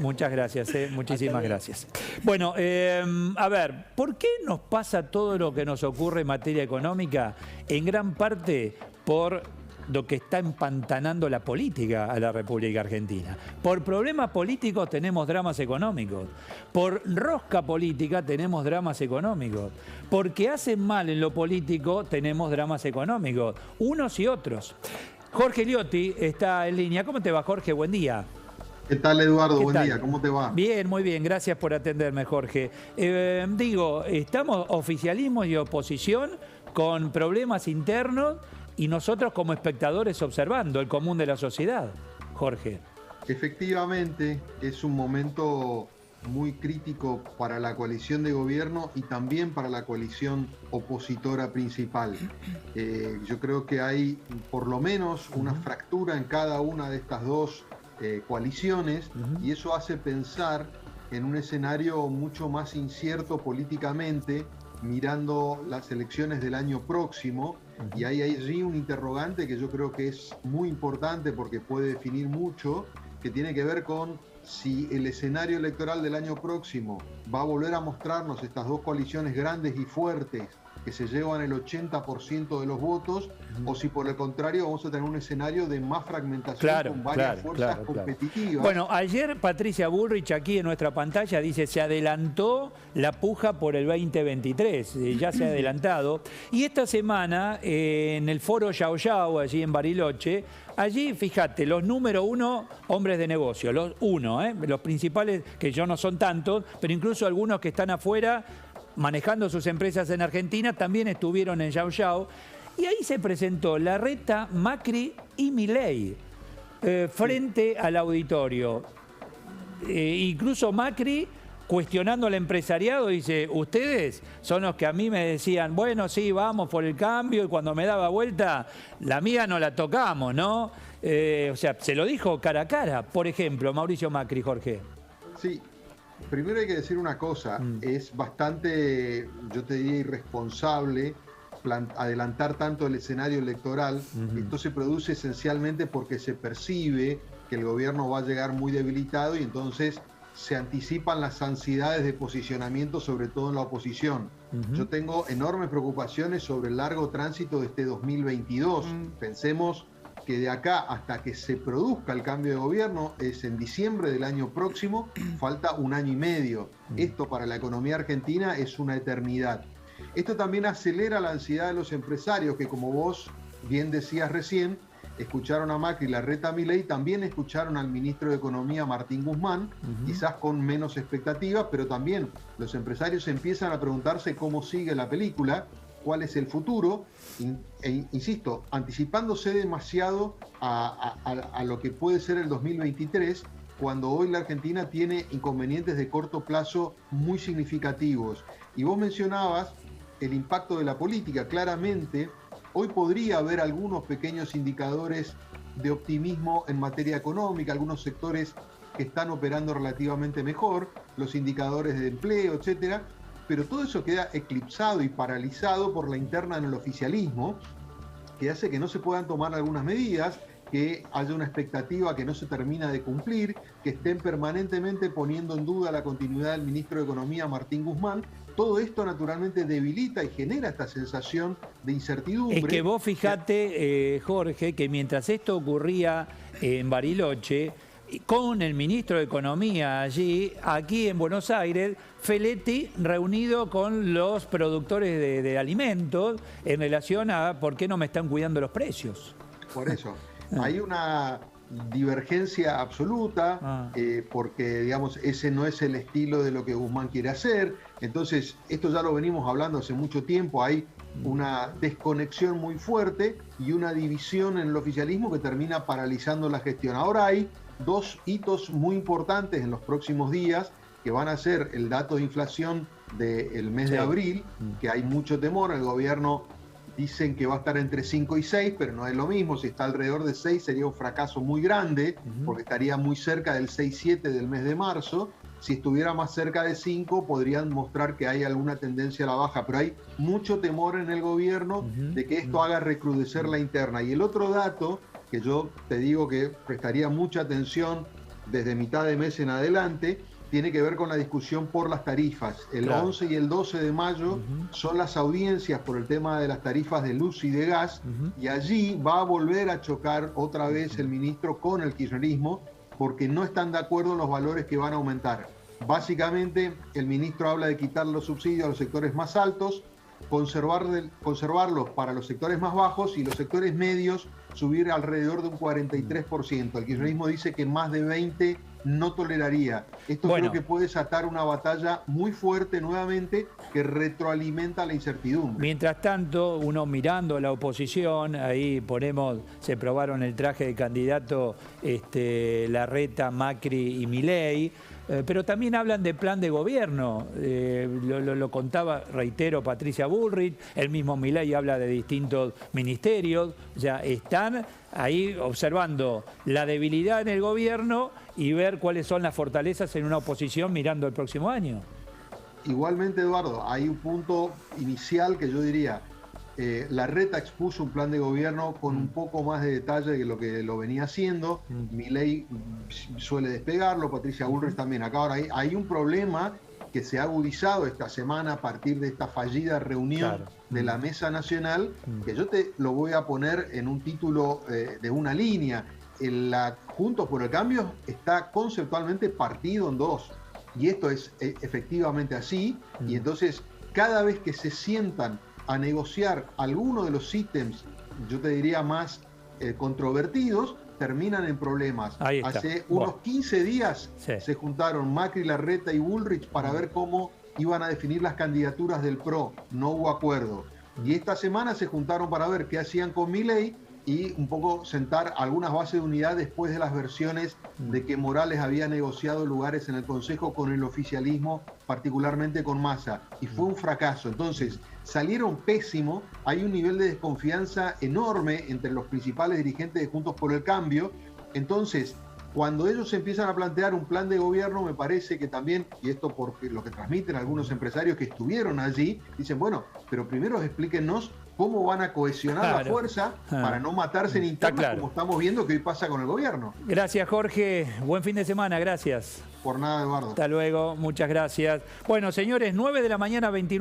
Muchas gracias, muchísimas gracias. Bueno, a ver, ¿por qué nos pasa todo lo que nos ocurre en materia económica? En gran parte por lo que está empantanando la política a la República Argentina. Por problemas políticos tenemos dramas económicos. Por rosca política tenemos dramas económicos. Porque hacen mal en lo político tenemos dramas económicos. Unos y otros. Jorge Liotti está en línea. ¿Cómo te va, Jorge? Buen día. ¿Qué tal, Eduardo? Buen día, ¿cómo te va? Bien, muy bien, gracias por atenderme, Jorge. Estamos oficialismo y oposición con problemas internos y nosotros como espectadores observando el común de la sociedad, Jorge. Efectivamente, es un momento muy crítico para la coalición de gobierno y también para la coalición opositora principal. Yo creo que hay por lo menos una fractura en cada una de estas dos coaliciones y eso hace pensar en un escenario mucho más incierto políticamente mirando las elecciones del año próximo y hay allí un interrogante que yo creo que es muy importante porque puede definir mucho, que tiene que ver con si el escenario electoral del año próximo va a volver a mostrarnos estas dos coaliciones grandes y fuertes que se llevan el 80% de los votos, o si por el contrario vamos a tener un escenario de más fragmentación con varias fuerzas competitivas. Bueno, ayer Patricia Bullrich aquí en nuestra pantalla dice se adelantó la puja por el 2023, ya se ha adelantado. Y esta semana en el foro Yao Yao, allí en Bariloche, allí, fíjate, los número uno hombres de negocio, los principales, que yo no son tantos, pero incluso algunos que están afuera manejando sus empresas en Argentina, también estuvieron en Yao Yao. Y ahí se presentó Larreta, Macri y Milei frente al auditorio. Incluso Macri, cuestionando al empresariado, dice, ustedes son los que a mí me decían, bueno, sí, vamos por el cambio, y cuando me daba vuelta, la mía no la tocamos, ¿no? O sea, se lo dijo cara a cara. Por ejemplo, Mauricio Macri, Jorge. Sí. Primero hay que decir una cosa, es bastante, yo te diría, irresponsable adelantar tanto el escenario electoral. Esto se produce esencialmente porque se percibe que el gobierno va a llegar muy debilitado y entonces se anticipan las ansiedades de posicionamiento, sobre todo en la oposición. Yo tengo enormes preocupaciones sobre el largo tránsito de este 2022. Pensemos que de acá hasta que se produzca el cambio de gobierno es en diciembre del año próximo, falta un año y medio. Esto para la economía argentina es una eternidad. Esto también acelera la ansiedad de los empresarios que, como vos bien decías recién, escucharon a Macri, Larreta, a Milei, también escucharon al ministro de Economía, Martín Guzmán, quizás con menos expectativas, pero también los empresarios empiezan a preguntarse cómo sigue la película, cuál es el futuro, e insisto, anticipándose demasiado a lo que puede ser el 2023, cuando hoy la Argentina tiene inconvenientes de corto plazo muy significativos. Y vos mencionabas el impacto de la política. Claramente, hoy podría haber algunos pequeños indicadores de optimismo en materia económica, algunos sectores que están operando relativamente mejor, los indicadores de empleo, etcétera. Pero todo eso queda eclipsado y paralizado por la interna en el oficialismo, que hace que no se puedan tomar algunas medidas, que haya una expectativa que no se termina de cumplir, que estén permanentemente poniendo en duda la continuidad del ministro de Economía, Martín Guzmán. Todo esto naturalmente debilita y genera esta sensación de incertidumbre. Es que vos fijate, Jorge, que mientras esto ocurría en Bariloche, con el ministro de Economía allí, aquí en Buenos Aires, Feletti reunido con los productores de alimentos en relación a por qué no me están cuidando los precios. Por eso, hay una divergencia absoluta, porque digamos ese no es el estilo de lo que Guzmán quiere hacer. Entonces, esto ya lo venimos hablando hace mucho tiempo, hay una desconexión muy fuerte y una división en el oficialismo que termina paralizando la gestión. Ahora hay dos hitos muy importantes en los próximos días que van a ser el dato de inflación del mes de abril, que hay mucho temor, el gobierno dicen que va a estar entre 5 y 6, pero no es lo mismo, si está alrededor de 6 sería un fracaso muy grande, porque estaría muy cerca del 6-7 del mes de marzo. Si estuviera más cerca de 5 podrían mostrar que hay alguna tendencia a la baja, pero hay mucho temor en el gobierno de que esto haga recrudecer la interna. Y el otro dato que yo te digo que prestaría mucha atención desde mitad de mes en adelante, tiene que ver con la discusión por las tarifas. El 11 y el 12 de mayo son las audiencias por el tema de las tarifas de luz y de gas, y allí va a volver a chocar otra vez el ministro con el kirchnerismo, porque no están de acuerdo en los valores que van a aumentar. Básicamente, el ministro habla de quitar los subsidios a los sectores más altos, conservarlos para los sectores más bajos, y los sectores medios subir alrededor de un 43%. El kirchnerismo dice que más de 20% no toleraría. Esto creo que puede desatar una batalla muy fuerte nuevamente que retroalimenta la incertidumbre. Mientras tanto, uno mirando a la oposición, ahí se probaron el traje de candidato Larreta, Macri y Milei, pero también hablan de plan de gobierno. Lo contaba, reitero, Patricia Bullrich, el mismo Milei habla de distintos ministerios. Ya están ahí observando la debilidad en el gobierno y ver cuáles son las fortalezas en una oposición mirando el próximo año. Igualmente, Eduardo, hay un punto inicial que yo diría, Larreta expuso un plan de gobierno con un poco más de detalle de lo que lo venía haciendo. Milei suele despegarlo, Patricia Bullrich también. Acá ahora hay un problema que se ha agudizado esta semana a partir de esta fallida reunión de la Mesa Nacional, que yo te lo voy a poner en un título de una línea. Juntos por el Cambio está conceptualmente partido en dos, y esto es efectivamente así, y entonces cada vez que se sientan a negociar alguno de los ítems, yo te diría más controvertidos, terminan en problemas. Hace unos 15 días se juntaron Macri, Larreta y Bullrich para ver cómo iban a definir las candidaturas del PRO. No hubo acuerdo. Y esta semana se juntaron para ver qué hacían con Milei y un poco sentar algunas bases de unidad después de las versiones de que Morales había negociado lugares en el Consejo con el oficialismo, particularmente con Massa, y fue un fracaso. Entonces, salieron pésimo, hay un nivel de desconfianza enorme entre los principales dirigentes de Juntos por el Cambio. Entonces, cuando ellos empiezan a plantear un plan de gobierno, me parece que también, y esto porque lo que transmiten algunos empresarios que estuvieron allí, dicen, bueno, pero primero explíquenos cómo van a cohesionar la fuerza para no matarse en internas, como estamos viendo que hoy pasa con el gobierno. Gracias, Jorge. Buen fin de semana. Gracias. Por nada, Eduardo. Hasta luego. Muchas gracias. Bueno, señores, 9 de la mañana, 29.